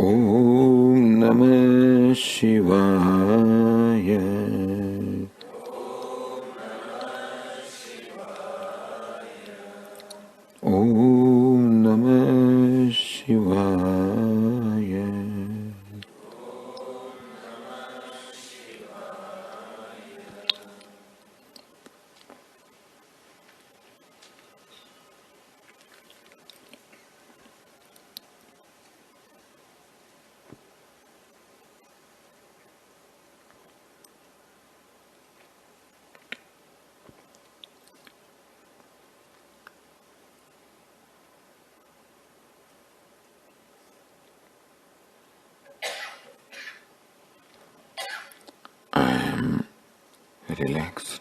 Om Namah Shivaya. Om Namah Shivaya. I am relaxed.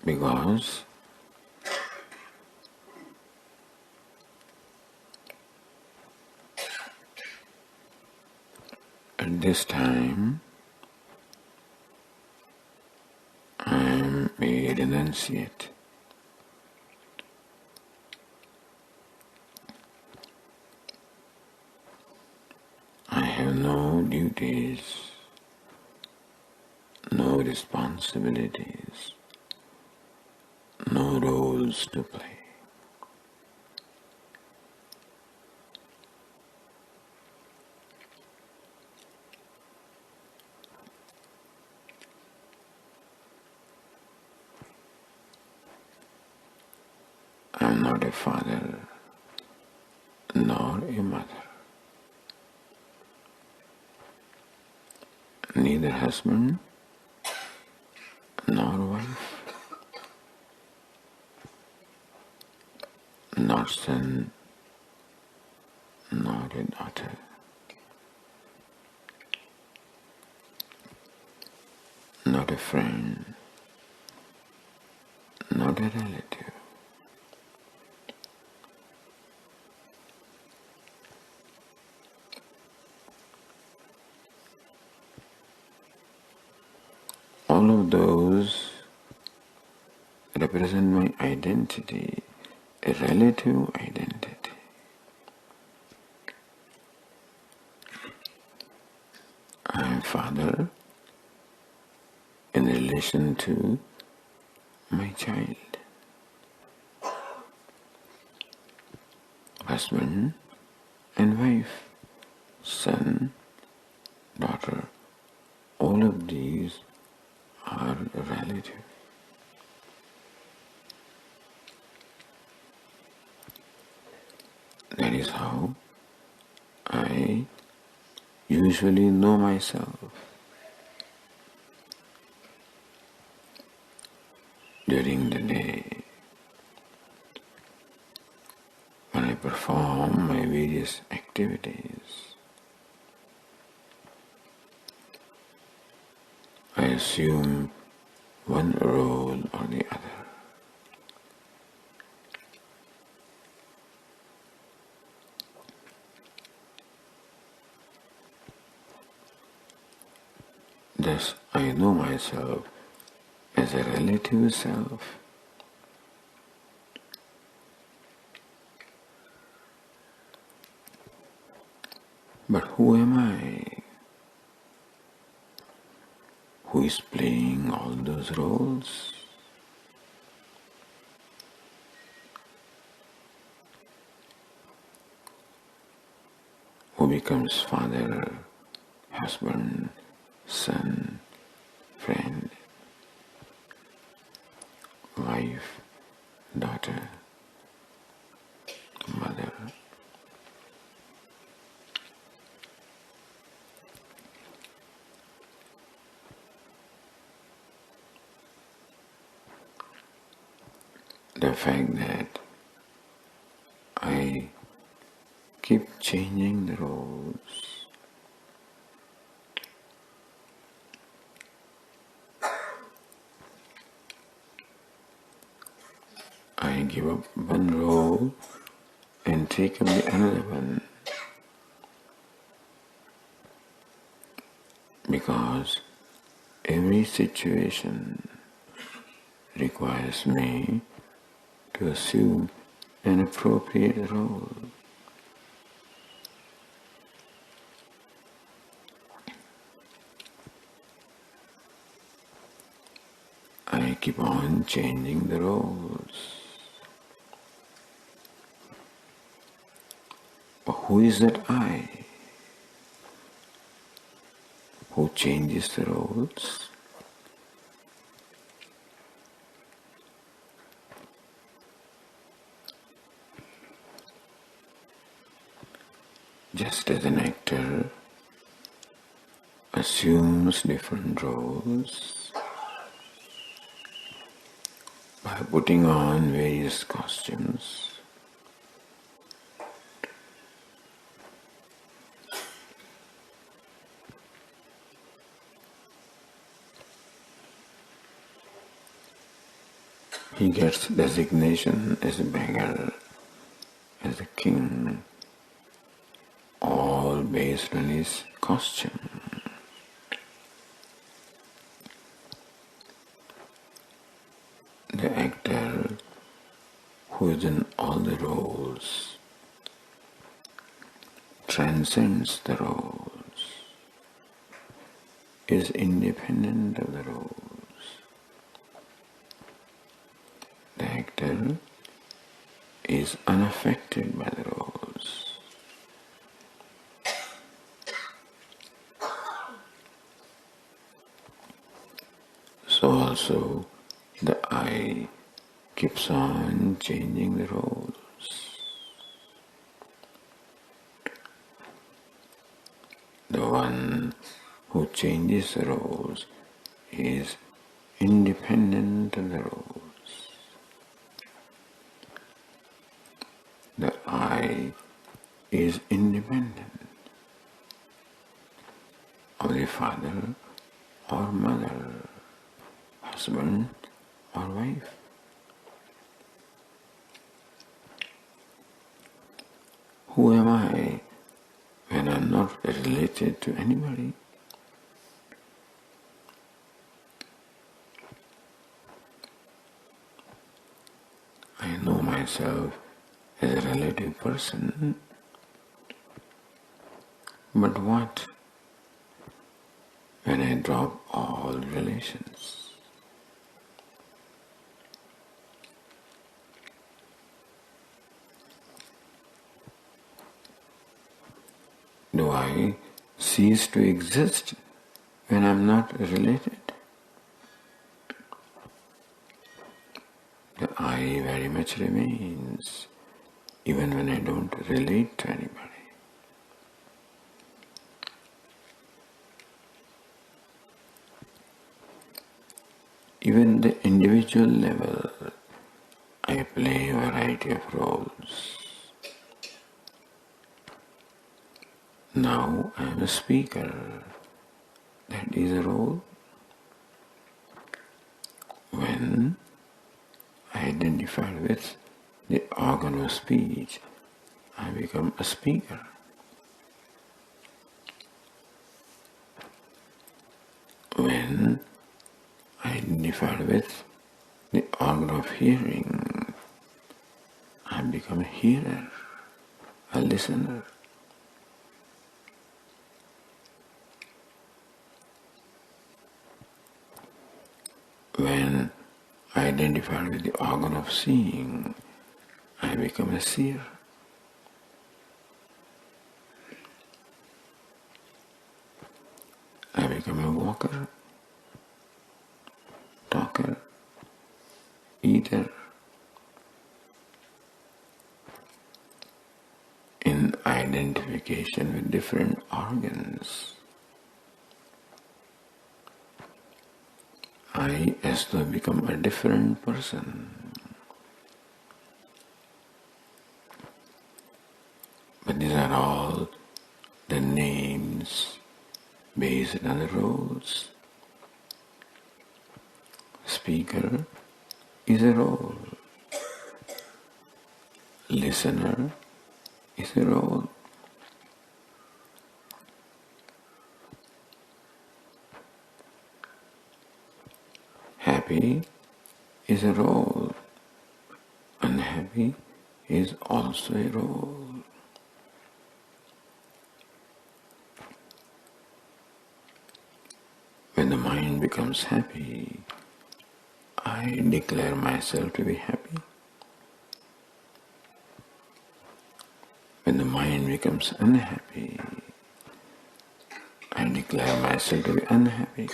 Because at this time I am a renunciate. I have no duties, no responsibilities, no roles to play. I am not a father, nor a mother, neither husband nor wife, not son nor a daughter. Not a friend, not a relative. All of those represent my identity, a relative identity. I am father in relation to my child, husband and wife, son, daughter. All of these are relative. That is how I usually know myself. During the day, when I perform my various activities, I assume one role or the other. Thus, I know myself as a relative self. But who am I? Who is playing all those roles? Who becomes father, husband, son, friend, wife, daughter, mother? The fact that I keep changing the roles, I give up one role and take up the another one, because every situation requires me to assume an appropriate role. I keep on changing the roles. But who is that I who changes the roles? Just as an actor assumes different roles by putting on various costumes, he gets designation as a beggar, as a king, all based on his costume. The actor who is in all the roles transcends the roles, is independent of the roles. The actor is unaffected by the roles. So also the I keeps on changing the roles. The one who changes the roles is independent of the roles. The I is independent of the father or mother, husband or wife. Who am I when I'm not related to anybody? I know myself as a relative person, but what when I drop all relations? Do I cease to exist when I'm not related? The I very much remains even when I don't relate to anybody. Even the individual level, I play a variety of roles. Now I am a speaker. That is a role. When I identify with the organ of speech, I become a speaker. When I identify with the organ of hearing, I become a hearer, a listener. When I identify with the organ of seeing, I become a seer. I become a walker, talker, eater. In identification with different organs, I as though become a different person. But these are all the names based on the roles. Speaker is a role. Listener is a role. Happy is a role. Unhappy is also a role. When the mind becomes happy, I declare myself to be happy. When the mind becomes unhappy, I declare myself to be unhappy.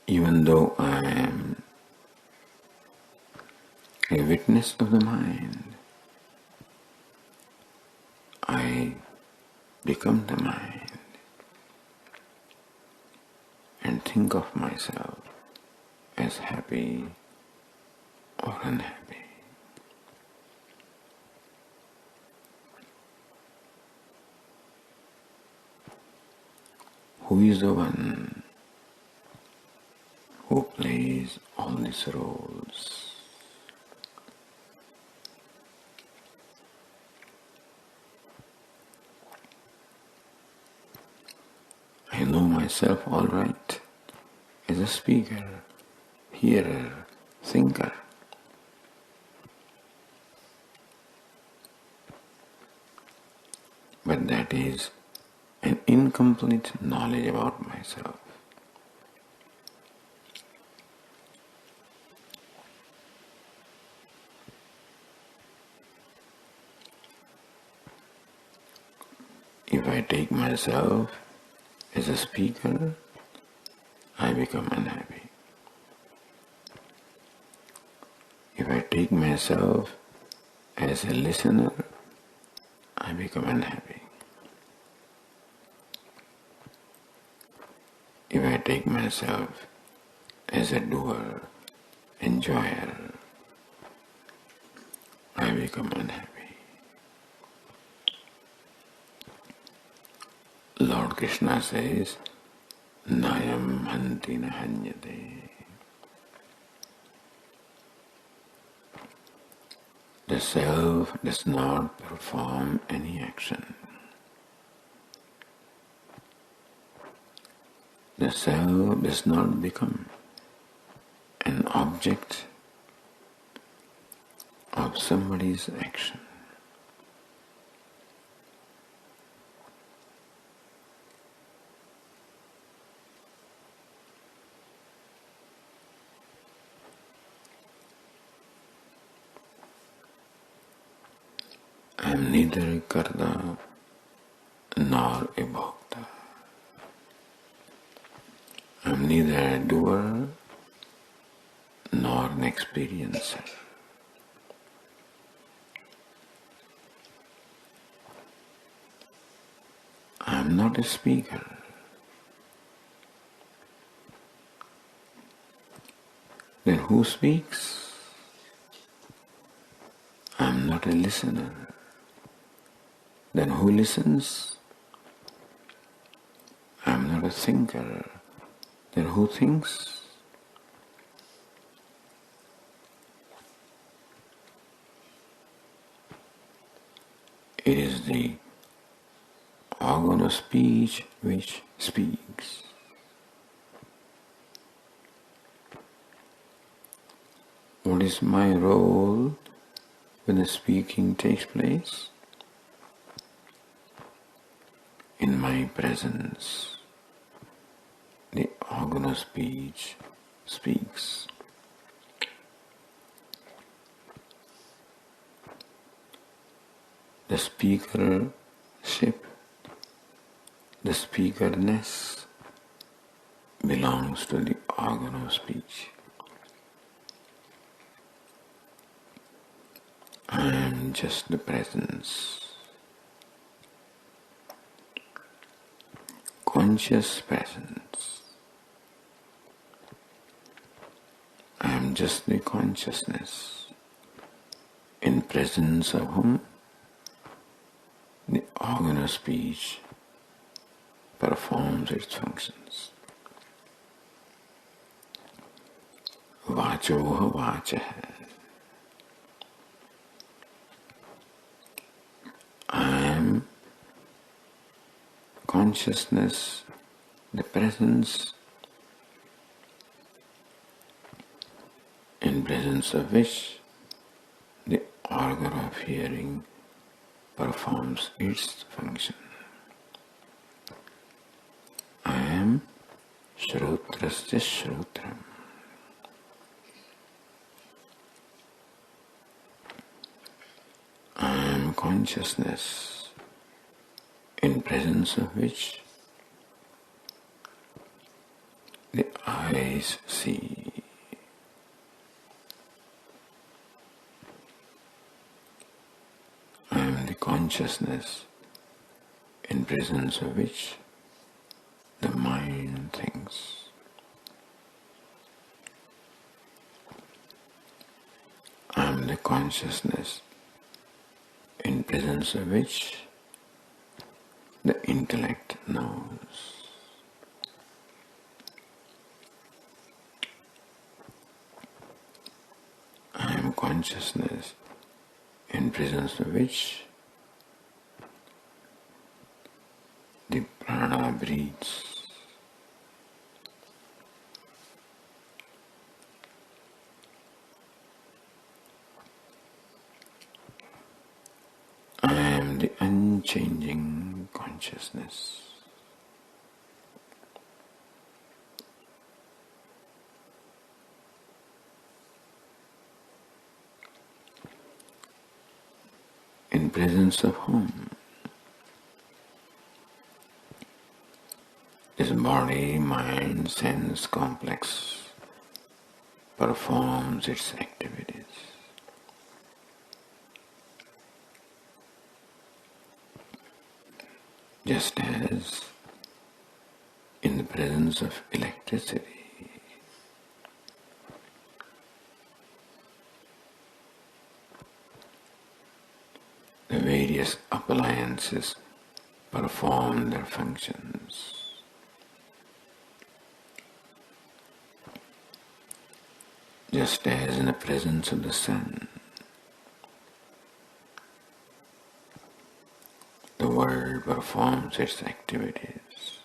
Even though I am a witness of the mind, I become the mind and think of myself as happy or unhappy. Who is the one who plays all these roles? I know myself all right as a speaker, hearer, thinker. But that is an incomplete knowledge about myself. If I take myself as a speaker, I become unhappy. If I take myself as a listener, I become unhappy. If I take myself as a doer, enjoyer, I become unhappy. Lord Krishna says, Nayam hanti na hanyate. The self does not perform any action. The self does not become an object of somebody's action. I am neither a karta nor a bhokta. I am neither a doer nor an experiencer. I am not a speaker. Then who speaks? I am not a listener. Then who listens? I am not a thinker. Then who thinks? It is the organ of speech which speaks. What is my role when the speaking takes place? In my presence, the organ of speech speaks. The speakership, the speakerness belongs to the organ of speech. I am just the presence. Conscious presence. I am just the consciousness, in presence of whom the organ of speech performs its functions. vachoha vachaha. I am consciousness, the presence, in presence of which the organ of hearing performs its function. I am Shrotrasya Shrotram. I am consciousness, in presence of which the eyes see. I am the consciousness, in presence of which the mind thinks. I am the consciousness, in presence of which the intellect knows. I am consciousness, in presence of which the prana breathes. I am the unchanging consciousness. In presence of whom this body, mind, sense complex performs its activities. Just as in the presence of electricity, the various appliances perform their functions. Just as in the presence of the sun, the world performs its activities,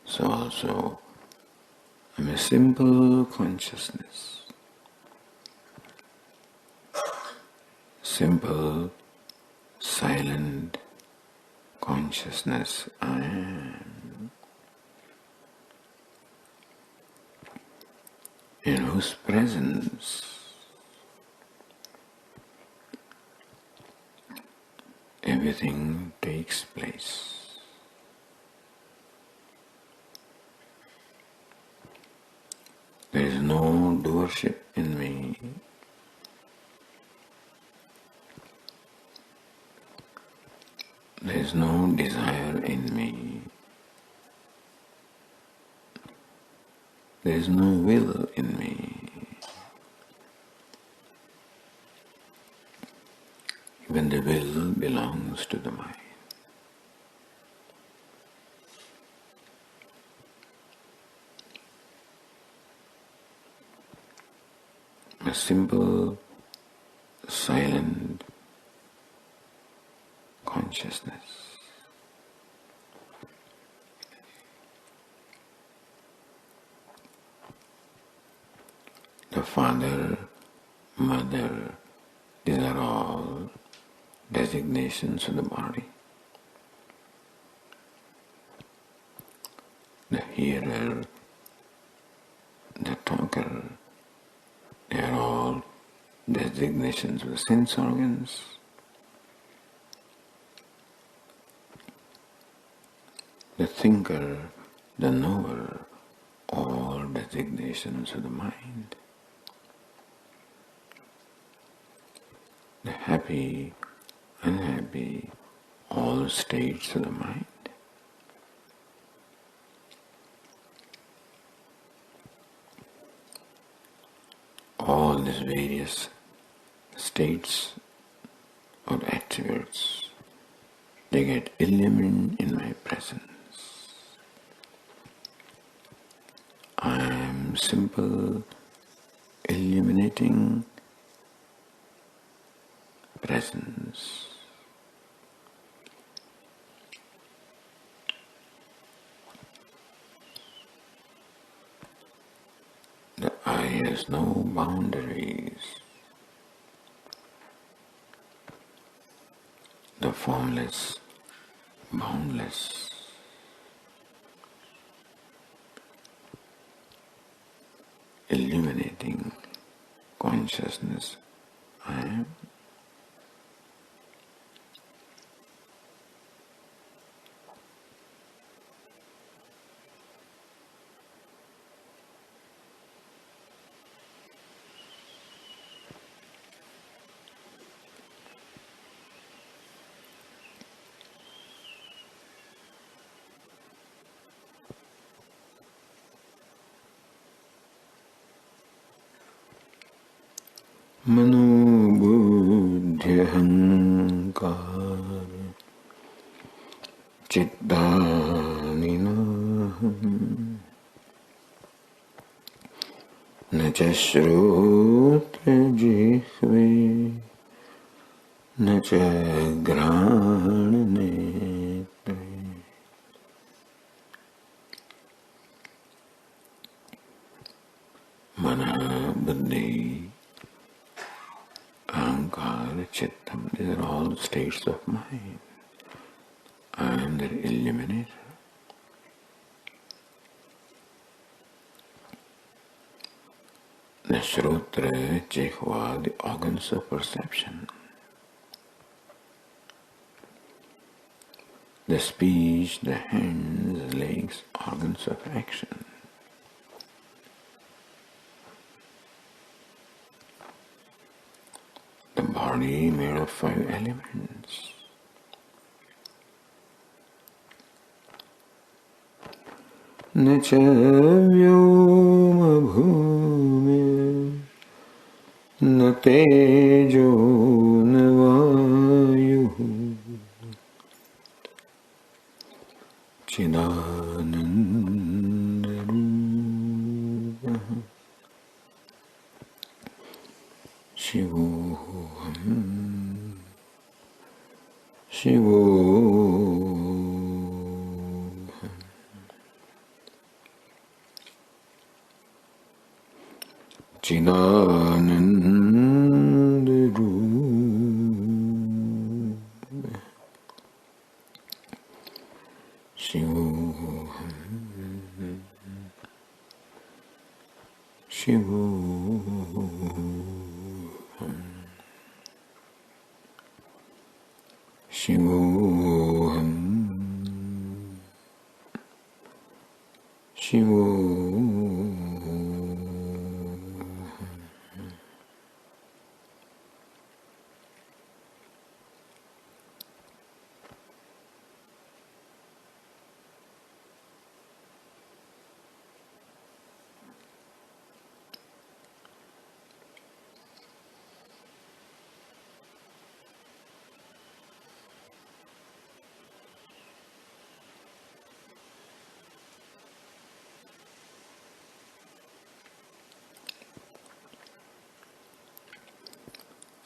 so also I am a simple consciousness, simple, silent consciousness I am, in whose presence everything takes place. There is no doership in me. There is no desire in me. There is no will in me. Even the will belongs to the mind. A simple, silent consciousness. The father, mother, these are all designations of the body. The hearer, the talker, they are all designations of the sense organs. The thinker, the knower, all designations of the mind. The happy, unhappy, all states of the mind. All these various states or attributes, they get illumined in my presence. I am simple, illuminating presence. The I has no boundaries. The formless, boundless, illuminating consciousness I am. Manobuddhyahankar Chittanina Nacha Shrotra Jihve Nacha Grana Netre. Mana, Buddhi, Ahankara, Chittam, these are all states of mind. I am the illuminator. The Shrotra, Jihva, the organs of perception. The speech, the hands, legs, organs of action. The body made of 5 elements. न च व्योमभूमिर्न तेजो न वायुः चिदानन्दरूपः शिवोऽहम् Chidanandarupa Shivoham Shivoham Shivoham Shivoham.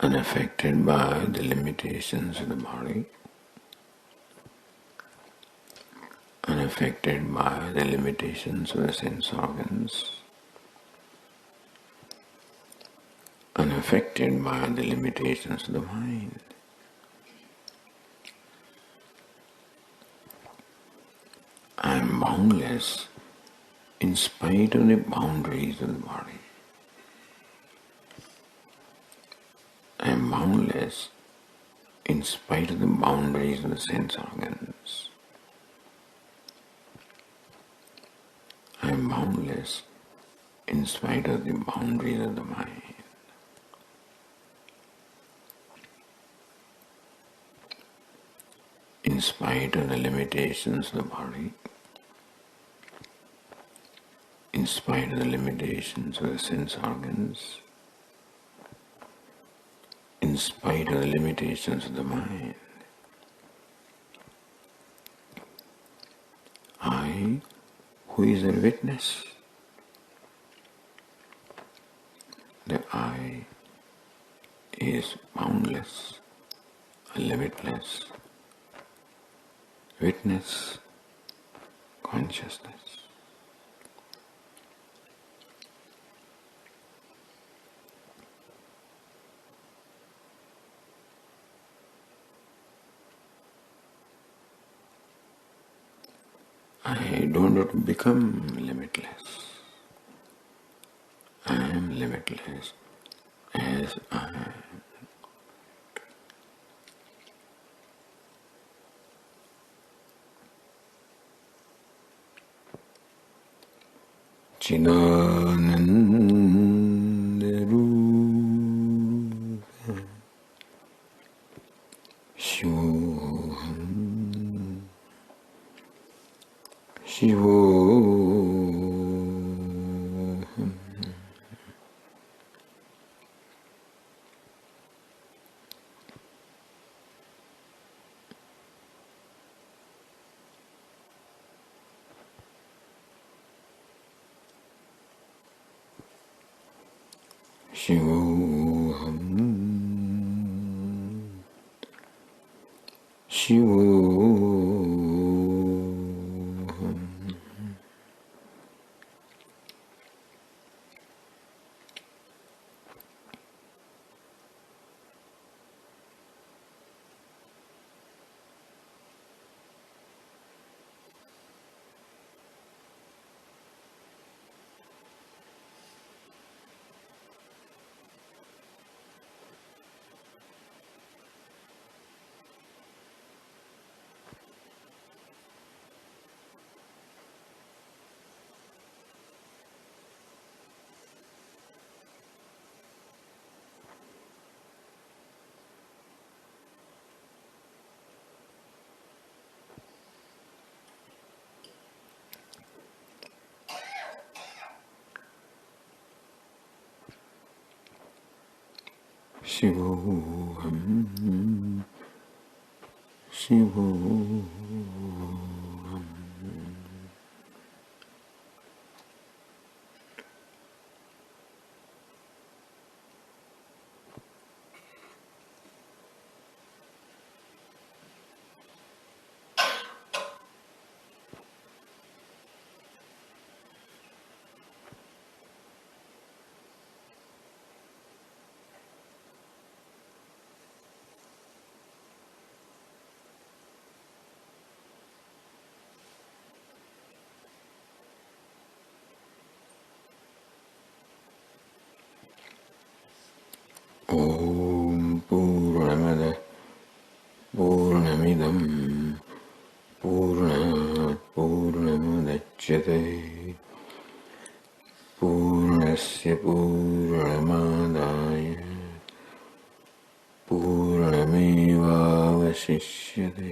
Unaffected by the limitations of the body, unaffected by the limitations of the sense organs, unaffected by the limitations of the mind. I am boundless in spite of the boundaries of the body. I am boundless in spite of the boundaries of the sense organs. I am boundless in spite of the boundaries of the mind. In spite of the limitations of the body, in spite of the limitations of the sense organs, in spite of the limitations of the mind, I, who is a witness is boundless, limitless. Witness consciousness. I don't want to become limitless. I am limitless as I am. Chidananda Rupa Shivoham Shivoham Shivoham Shivoham Shivoham Shivoham Om Purnamada Purnamidam Purnat Purnamudachyate Purnasya Purnamadaya Purnamevavasishyate